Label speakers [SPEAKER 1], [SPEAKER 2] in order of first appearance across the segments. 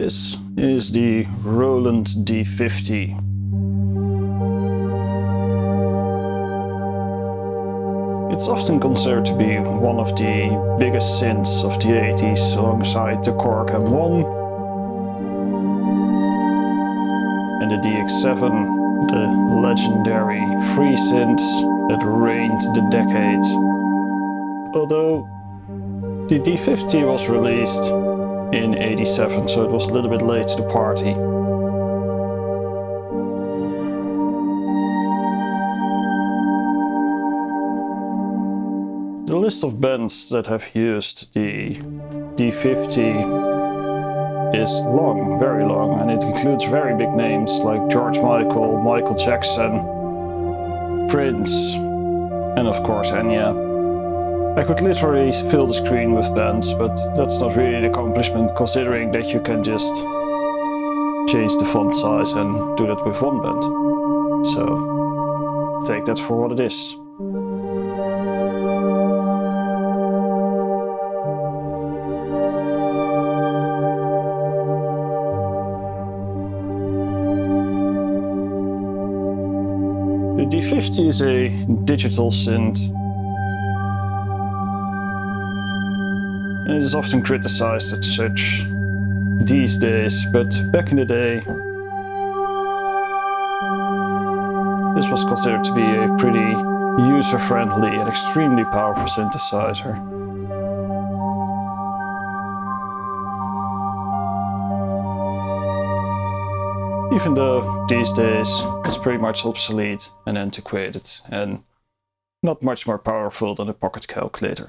[SPEAKER 1] This is the Roland D50. It's often considered to be one of the biggest synths of the 80s alongside the Korg M1 and the DX7, the legendary free synths that reigned the decade. Although the D50 was released in '87, so it was a little bit late to the party. The list of bands that have used the D50 is long, very long, and it includes very big names like George Michael, Michael Jackson, Prince, and of course Enya. I could literally fill the screen with bands, but that's not really an accomplishment considering that you can just change the font size and do that with one band. So take that for what it is. The D50 is a digital synth. And it is often criticized as such these days, but back in the day, this was considered to be a pretty user-friendly and extremely powerful synthesizer. Even though these days it's pretty much obsolete and antiquated and not much more powerful than a pocket calculator.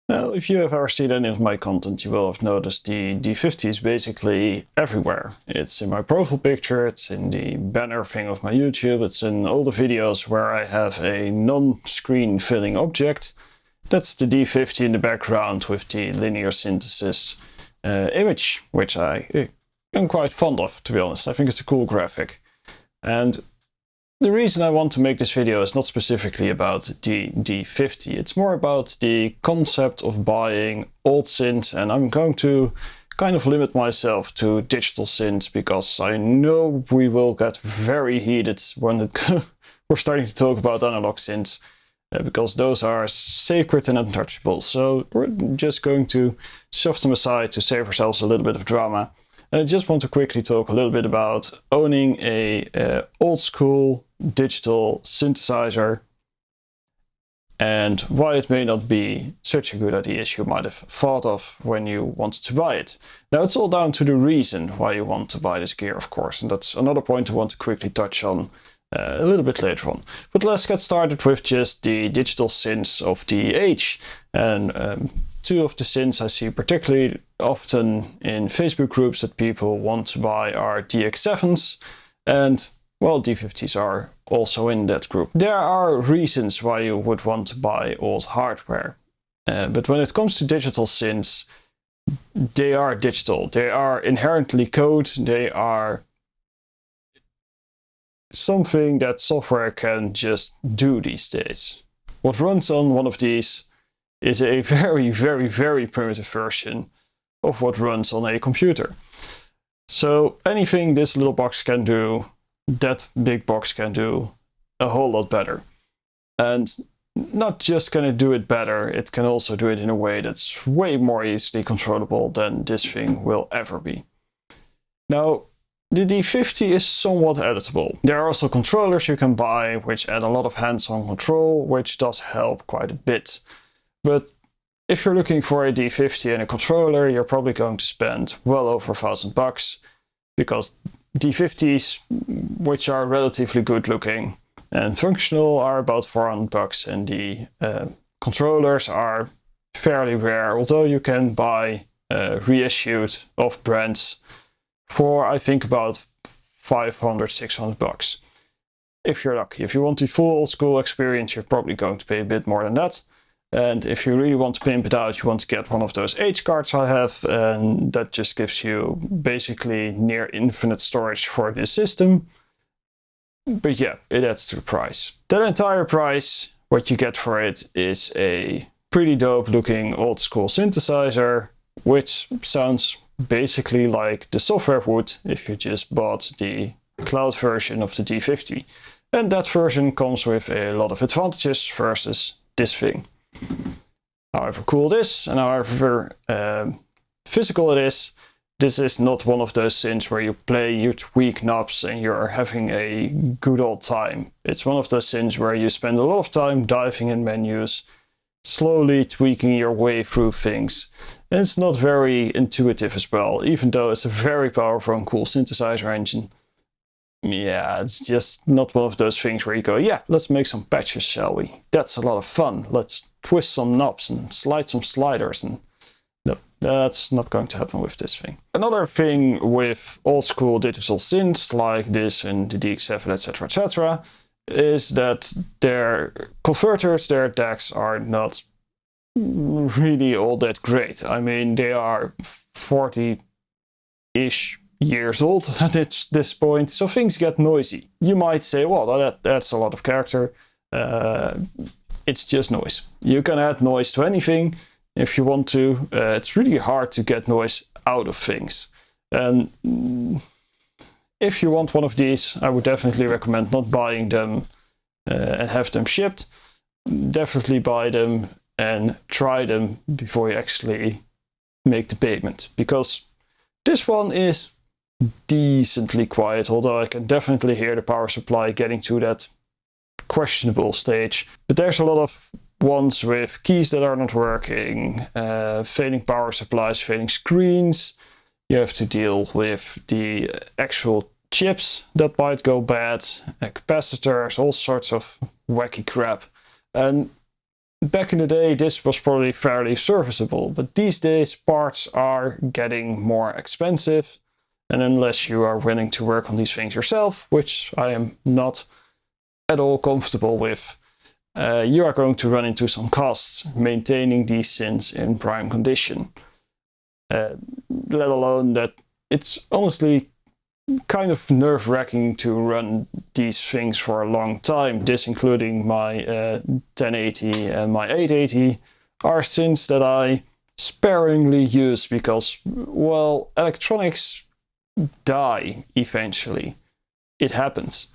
[SPEAKER 1] Now, if you have ever seen any of my content, you will have noticed the D50 is basically everywhere. It's in my profile picture, it's in the banner thing of my YouTube, it's in all the videos where I have a non-screen filling object. That's the D50 in the background with the linear synthesis image, which I am quite fond of, to be honest. I think it's a cool graphic. And the reason I want to make this video is not specifically about the D50, it's more about the concept of buying old synths, and I'm going to kind of limit myself to digital synths because I know we will get very heated when we're starting to talk about analog synths, because those are sacred and untouchable. So we're just going to shove them aside to save ourselves a little bit of drama. And I just want to quickly talk a little bit about owning a old school digital synthesizer and why it may not be such a good idea as you might have thought of when you wanted to buy it. Now, it's all down to the reason why you want to buy this gear, of course, and that's another point I want to quickly touch on a little bit later on. But let's get started with just the digital synths of the age. And two of the synths I see particularly often in Facebook groups that people want to buy are DX7s, and well, D50s are also in that group. There are reasons why you would want to buy old hardware, but when it comes to digital synths, they are digital. They are inherently code. They are something that software can just do these days. What runs on one of these is a very, very, very primitive version of what runs on a computer. So anything this little box can do, that big box can do a whole lot better. And not just can it do it better, it can also do it in a way that's way more easily controllable than this thing will ever be. Now, the D50 is somewhat editable. There are also controllers you can buy which add a lot of hands-on control, which does help quite a bit. But if you're looking for a D50 and a controller, you're probably going to spend well over $1,000, because D50s, which are relatively good looking and functional, are about $400, and the controllers are fairly rare, although you can buy reissued off brands for I think about $500, $600 if you're lucky. If you want the full old school experience, you're probably going to pay a bit more than that. And if you really want to pimp it out, you want to get one of those H cards I have, and that just gives you basically near infinite storage for this system. But yeah, it adds to the price. That entire price, what you get for it is a pretty dope looking old school synthesizer, which sounds basically like the software would if you just bought the cloud version of the D50. And that version comes with a lot of advantages versus this thing. However cool it is, and however physical it is, this is not one of those synths where you play, you tweak knobs, and you're having a good old time. It's one of those synths where you spend a lot of time diving in menus, slowly tweaking your way through things. And it's not very intuitive as well, even though it's a very powerful and cool synthesizer engine. Yeah, it's just not one of those things where you go, yeah, let's make some patches, shall we? That's a lot of fun. Let's twist some knobs and slide some sliders. And no, that's not going to happen with this thing. Another thing with old school digital synths like this and the DX7, etc., is that their converters, their DACs are not really all that great. I mean, they are 40-ish years old at this point, so things get noisy. You might say, well, that's a lot of character. It's just noise. You can add noise to anything if you want to. It's really hard to get noise out of things. And if you want one of these, I would definitely recommend not buying them and have them shipped. Definitely buy them and try them before you actually make the payment, because this one is decently quiet, although I can definitely hear the power supply getting to that questionable stage. But there's a lot of ones with keys that are not working, failing power supplies, failing screens. You have to deal with the actual chips that might go bad, capacitors, all sorts of wacky crap. And back in the day, this was probably fairly serviceable, but these days parts are getting more expensive. And unless you are willing to work on these things yourself, which I am not at all comfortable with, you are going to run into some costs maintaining these synths in prime condition. Let alone that it's honestly kind of nerve-wracking to run these things for a long time. This, including my 1080 and my 880, are synths that I sparingly use because, well, electronics die eventually. It happens.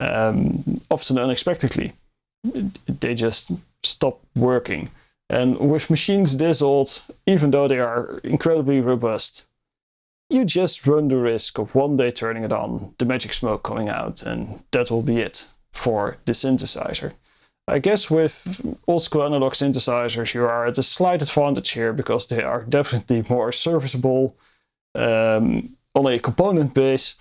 [SPEAKER 1] Often unexpectedly. They just stop working. And with machines this old, even though they are incredibly robust, you just run the risk of one day turning it on, the magic smoke coming out, and that will be it for the synthesizer. I guess with old school analog synthesizers you are at a slight advantage here because they are definitely more serviceable on a component base,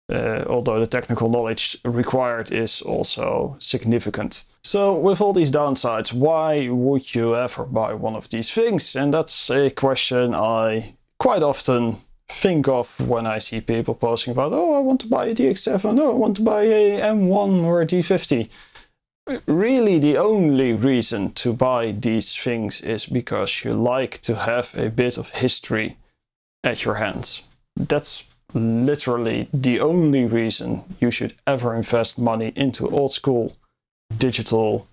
[SPEAKER 1] although the technical knowledge required is also significant. So with all these downsides, why would you ever buy one of these things? And that's a question I quite often think of when I see people posting about, oh, I want to buy a DX7, oh, I want to buy a M1 or a D50. Really, the only reason to buy these things is because you like to have a bit of history at your hands. That's literally the only reason you should ever invest money into old school digital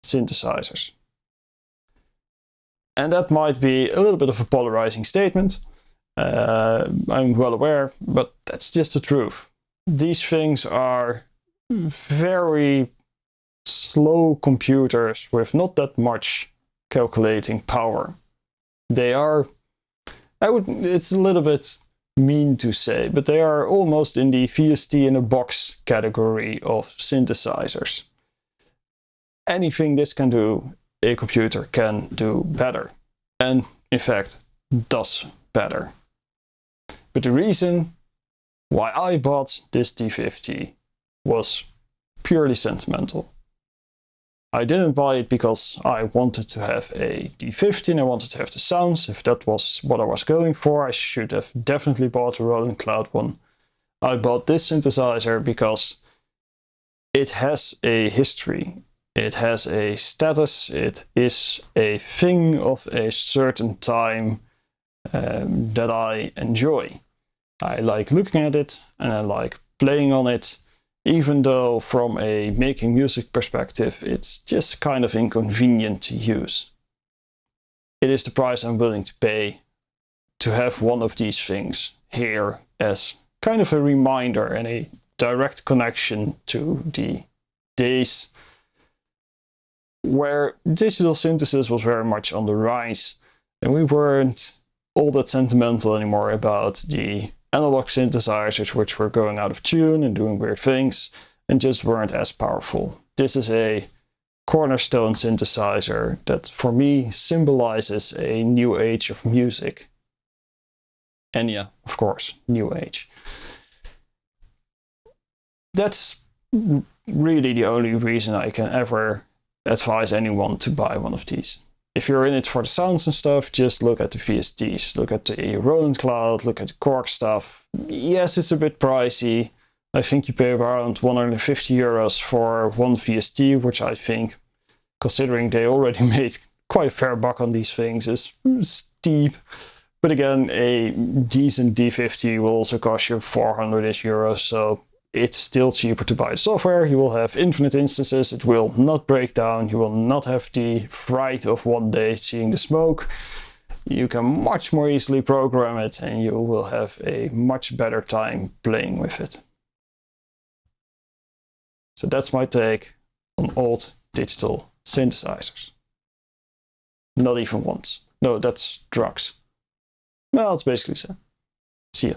[SPEAKER 1] synthesizers. And that might be a little bit of a polarizing statement. I'm well aware, but that's just the truth. These things are very slow computers with not that much calculating power. They are, it's a little bit mean to say, but they are almost in the VST in a box category of synthesizers. Anything this can do, a computer can do better. And in fact, does better. But the reason why I bought this D50 was purely sentimental. I didn't buy it because I wanted to have a D50 and I wanted to have the sounds. If that was what I was going for, I should have definitely bought a Roland Cloud one. I bought this synthesizer because it has a history. It has a status. It is a thing of a certain time that I enjoy. I like looking at it and I like playing on it, even though from a making music perspective it's just kind of inconvenient to use. It is the price I'm willing to pay to have one of these things here as kind of a reminder and a direct connection to the days where digital synthesis was very much on the rise, and we weren't all that sentimental anymore about the analog synthesizers which were going out of tune and doing weird things and just weren't as powerful. This is a cornerstone synthesizer that for me symbolizes a new age of music. And yeah, of course, new age. That's really the only reason I can ever advise anyone to buy one of these. If you're in it for the sounds and stuff, just look at the VSTs, look at the Roland Cloud, look at the Korg stuff. Yes, it's a bit pricey. I think you pay around 150 euros for one VST, which I think, considering they already made quite a fair buck on these things, is steep. But again, a decent D50 will also cost you 400-ish euros, so it's still cheaper to buy the software. You will have infinite instances, it will not break down, you will not have the fright of one day seeing the smoke. You can much more easily program it and you will have a much better time playing with it. So that's my take on old digital synthesizers. Not even once. No, that's drugs. Well, it's basically so. See ya.